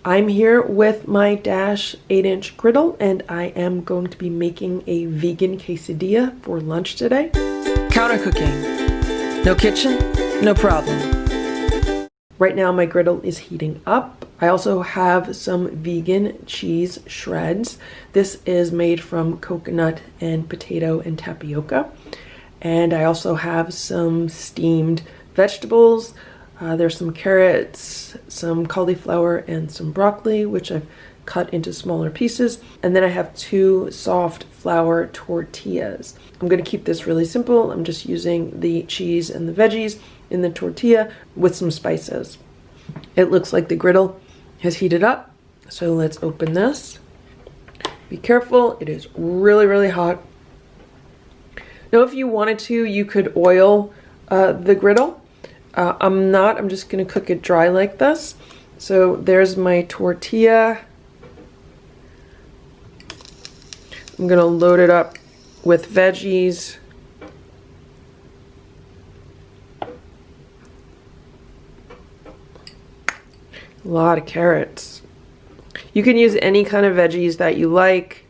I'm here with my Dash 8-inch griddle, and I am going to be making a vegan quesadilla for lunch today. Counter cooking. No kitchen, no problem. Right now my griddle is heating up. I also have some vegan cheese shreds. This is made from coconut and potato and tapioca. And I also have some steamed vegetables. There's some carrots, some cauliflower, and some broccoli, which I've cut into smaller pieces. And then I have 2 soft flour tortillas. I'm gonna keep this really simple. I'm just using the cheese and the veggies in the tortilla with some spices. It looks like the griddle has heated up. So let's open this. Be careful, it is really, really hot. Now, if you wanted to, you could oil the griddle. I'm not, I'm just gonna cook it dry like this. So there's my tortilla. I'm gonna load it up with veggies. A lot of carrots. You can use any kind of veggies that you like.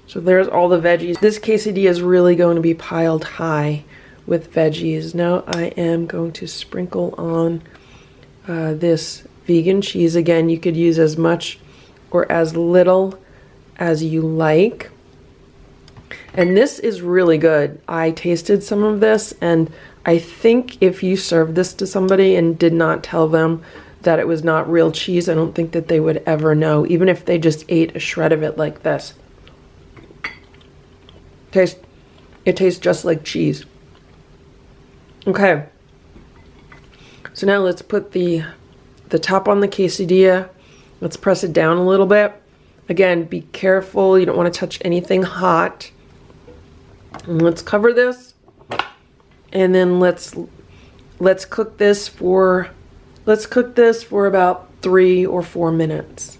So there's all the veggies. This quesadilla is really going to be piled high with veggies. Now I am going to sprinkle on this vegan cheese. Again, you could use as much or as little as you like. And this is really good. I tasted some of this, and I think if you served this to somebody and did not tell them that it was not real cheese, I don't think that they would ever know, even if they just ate a shred of it like this. It tastes just like cheese. Okay, so now let's put the top on the quesadilla. Let's press it down a little bit. Again, be careful, you don't want to touch anything hot. And let's cover this, and then let's cook this for about 3 or 4 minutes.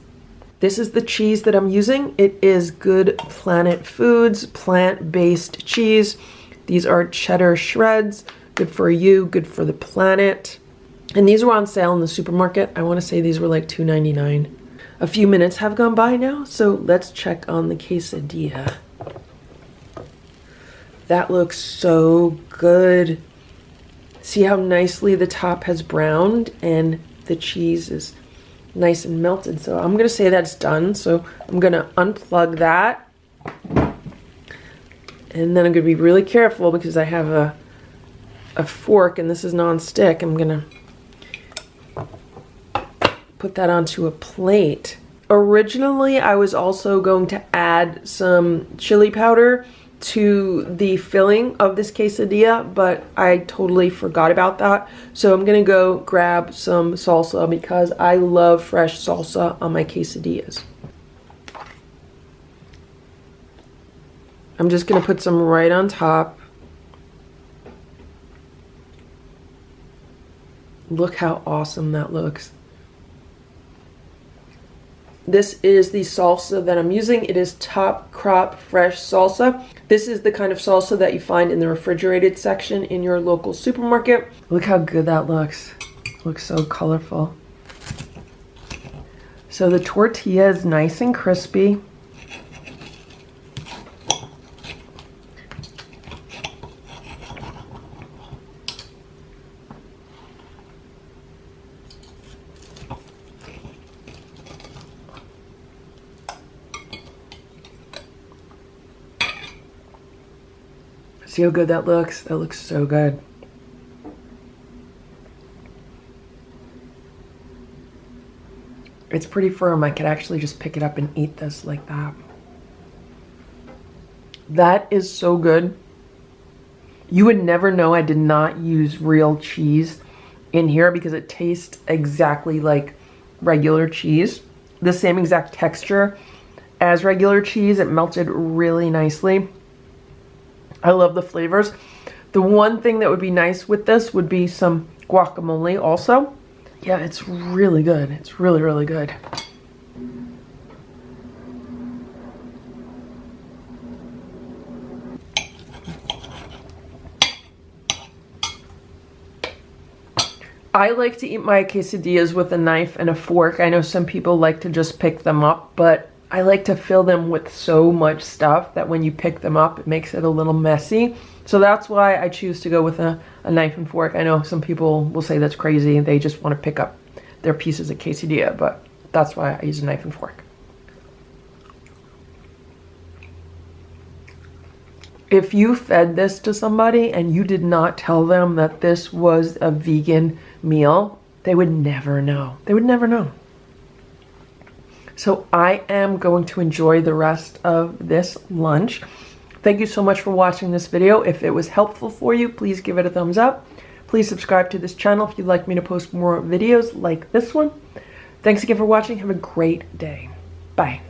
This is the cheese that I'm using. It is Good Planet Foods plant-based cheese. These are cheddar shreds. Good for you, good for the planet. And these were on sale in the supermarket. I want to say these were like $2.99. A few minutes have gone by now, so let's check on the quesadilla. That looks so good. See how nicely the top has browned and the cheese is nice and melted. So I'm gonna say that's done. So I'm gonna unplug that. And then I'm gonna be really careful because I have a fork and this is non-stick. I'm gonna put that onto a plate. Originally, I was also going to add some chili powder to the filling of this quesadilla, but I totally forgot about that. So I'm gonna go grab some salsa because I love fresh salsa on my quesadillas. I'm just gonna put some right on top. Look how awesome that looks. This is the salsa that I'm using. It is Top Crop Fresh Salsa. This is the kind of salsa that you find in the refrigerated section in your local supermarket. Look how good that looks. Looks so colorful. So the tortilla is nice and crispy. See how good that looks? That looks so good. It's pretty firm. I could actually just pick it up and eat this like that. That is so good. You would never know I did not use real cheese in here because it tastes exactly like regular cheese. The same exact texture as regular cheese. It melted really nicely. I love the flavors. The one thing that would be nice with this would be some guacamole also. Yeah, it's really good. It's really, really good. I like to eat my quesadillas with a knife and a fork. I know some people like to just pick them up, but I like to fill them with so much stuff that when you pick them up, it makes it a little messy. So that's why I choose to go with a knife and fork. I know some people will say that's crazy. They just want to pick up their pieces of quesadilla, but that's why I use a knife and fork. If you fed this to somebody and you did not tell them that this was a vegan meal, they would never know. They would never know. So I am going to enjoy the rest of this lunch. Thank you so much for watching this video. If it was helpful for you, please give it a thumbs up. Please subscribe to this channel if you'd like me to post more videos like this one. Thanks again for watching. Have a great day. Bye.